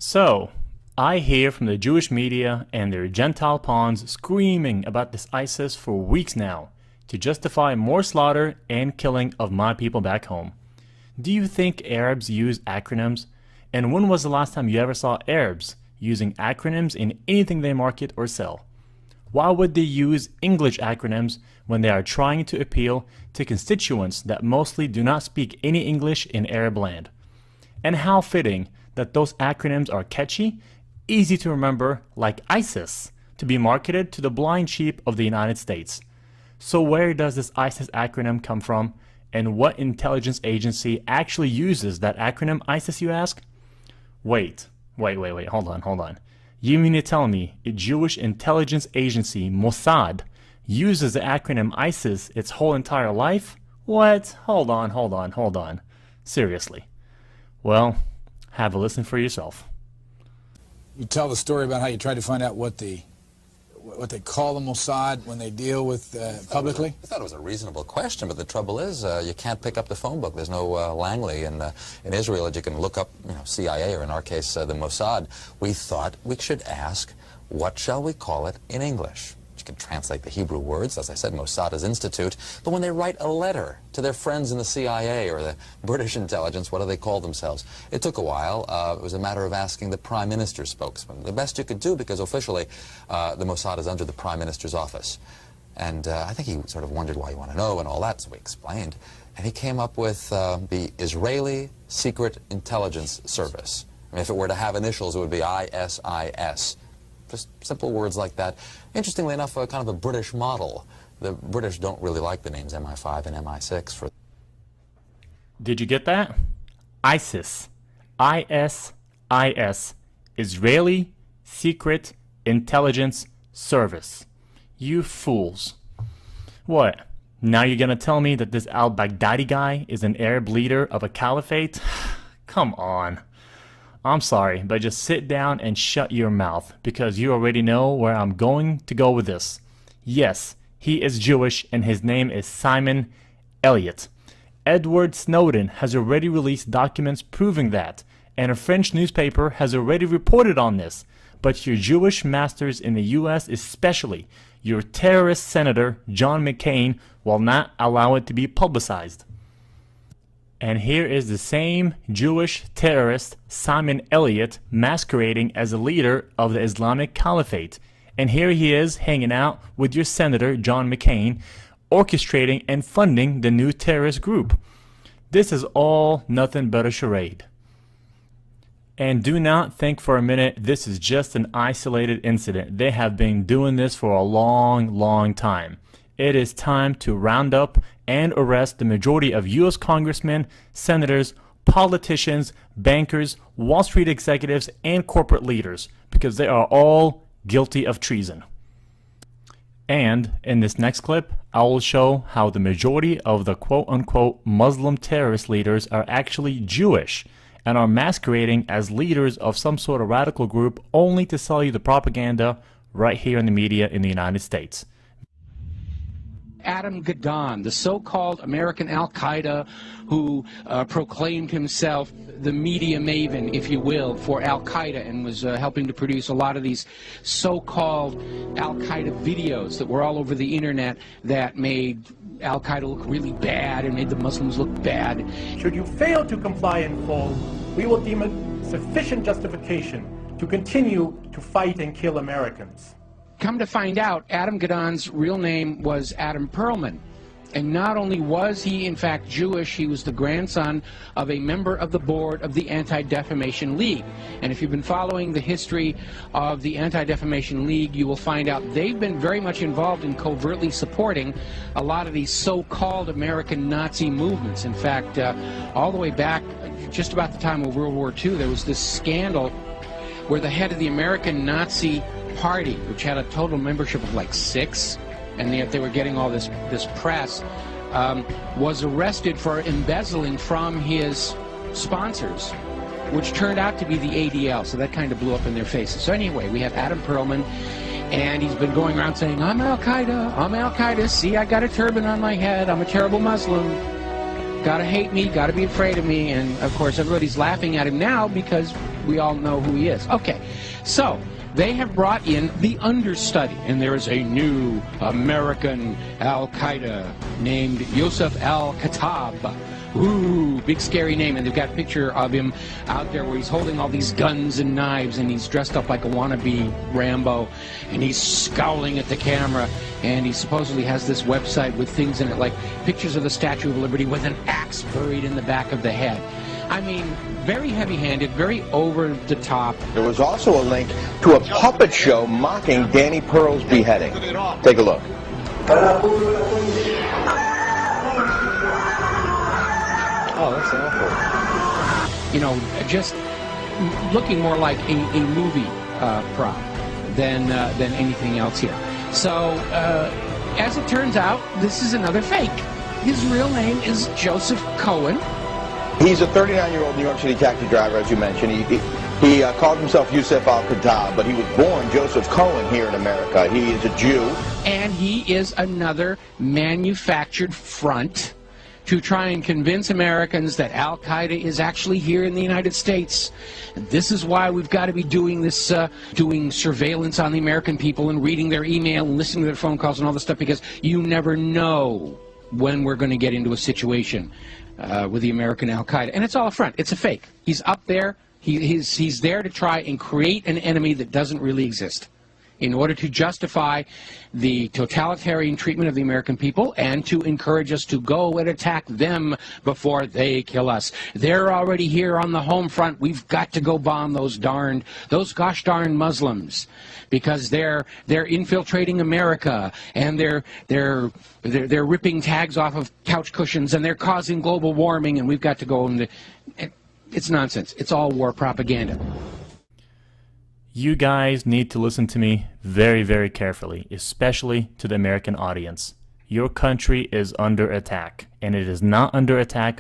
So, I hear from the Jewish media and their Gentile pawns screaming about this ISIS for weeks now to justify more slaughter and killing of my people back home. Do you think Arabs use acronyms? And when was the last time you ever saw Arabs using acronyms in anything they market or sell? Why would they use English acronyms when they are trying to appeal to constituents that mostly do not speak any English in Arab land? And how fitting that those acronyms are catchy, easy to remember, like ISIS, to be marketed to the blind sheep of the United States. So where does this ISIS acronym come from, and what intelligence agency actually uses that acronym ISIS, you ask? Wait, hold on. You mean to tell me a Jewish intelligence agency, Mossad, uses the acronym ISIS its whole entire life? What? Hold on. Seriously. Well, have a listen for yourself. You tell the story about how you tried to find out what they call the Mossad when they deal with publicly? I thought it was a reasonable question, but the trouble is you can't pick up the phone book. There's no Langley in Israel that you can look up, CIA, or in our case, the Mossad. We thought we should ask, what shall we call it in English? You can translate the Hebrew words, as I said, Mossad is institute, but when they write a letter to their friends in the CIA or the British intelligence, what do they call themselves? It took a while. It was a matter of asking the Prime Minister's spokesman. The best you could do, because officially the Mossad is under the Prime Minister's office. And I think he sort of wondered why you want to know and all that, so we explained. And he came up with the Israeli Secret Intelligence Service. I mean, if it were to have initials, it would be ISIS. Just simple words like that. Interestingly enough, kind of a British model. The British don't really like the names MI5 and MI6 for... Did you get that? ISIS. ISIS. Israeli Secret Intelligence Service. You fools. What? Now you're gonna tell me that this al-Baghdadi guy is an Arab leader of a caliphate? Come on. I'm sorry, but just sit down and shut your mouth, because you already know where I'm going to go with this. Yes, he is Jewish, and his name is Simon Elliott. Edward Snowden has already released documents proving that, and a French newspaper has already reported on this. But your Jewish masters in the US, especially your terrorist senator John McCain, will not allow it to be publicized. And here is the same Jewish terrorist, Simon Elliott, masquerading as a leader of the Islamic Caliphate. And here he is hanging out with your Senator John McCain, orchestrating and funding the new terrorist group. This is all nothing but a charade. And do not think for a minute this is just an isolated incident. They have been doing this for a long time. It is time to round up and arrest the majority of U.S. congressmen, senators, politicians, bankers, Wall Street executives, and corporate leaders, because they are all guilty of treason. And in this next clip, I will show how the majority of the quote-unquote Muslim terrorist leaders are actually Jewish and are masquerading as leaders of some sort of radical group only to sell you the propaganda right here in the media in the United States. Adam Gadon, the so-called American Al-Qaeda who proclaimed himself the media maven, if you will, for Al-Qaeda, and was helping to produce a lot of these so-called Al-Qaeda videos that were all over the internet that made Al-Qaeda look really bad and made the Muslims look bad. Should you fail to comply in full, we will deem it sufficient justification to continue to fight and kill Americans. Come to find out, Adam Gadon's real name was Adam Perlman. And not only was he, in fact, Jewish, he was the grandson of a member of the board of the Anti-Defamation League. And if you've been following the history of the Anti-Defamation League, you will find out they've been very much involved in covertly supporting a lot of these so-called American Nazi movements. In fact, all the way back, just about the time of World War II, there was this scandal where the head of the American Nazi Party, which had a total membership of like 6, and yet they were getting all this press, was arrested for embezzling from his sponsors, which turned out to be the ADL, so that kind of blew up in their faces. So anyway, we have Adam Perlman, and he's been going around saying, I'm Al-Qaeda, see, I got a turban on my head, I'm a terrible Muslim. gotta hate me, gotta be afraid of me, and of course everybody's laughing at him now because we all know who he is. Okay, so they have brought in the understudy, and there is a new American Al-Qaeda named Yusuf al-Khattab. Ooh, big scary name, and they've got a picture of him out there where he's holding all these guns and knives, and he's dressed up like a wannabe Rambo, and he's scowling at the camera, and he supposedly has this website with things in it, like pictures of the Statue of Liberty with an axe buried in the back of the head. I mean, very heavy-handed, very over-the-top. There was also a link to a puppet show mocking Danny Pearl's beheading. Take a look. Oh, that's awful. You know, just looking more like a movie prop than anything else here. So, as it turns out, this is another fake. His real name is Joseph Cohen. He's a 39-year-old New York City taxi driver, as you mentioned. He called himself Yusuf al-Khattab, but he was born Joseph Cohen here in America. He is a Jew. And he is another manufactured front to try and convince Americans that Al-Qaeda is actually here in the United States. And this is why we've got to be doing this, doing surveillance on the American people and reading their email and listening to their phone calls and all this stuff, because you never know when we're going to get into a situation with the American Al-Qaeda. And it's all a front. It's a fake. He's up there. He's there to try and create an enemy that doesn't really exist, in order to justify the totalitarian treatment of the American people and to encourage us to go and attack them before they kill us. They're already here on the home front. We've got to go bomb those gosh darn Muslims, because they're infiltrating America, and they're ripping tags off of couch cushions, and they're causing global warming, and we've got to go and it's nonsense. It's all war propaganda. You guys need to listen to me very, very carefully, especially to the American audience. Your country is under attack, and it is not under attack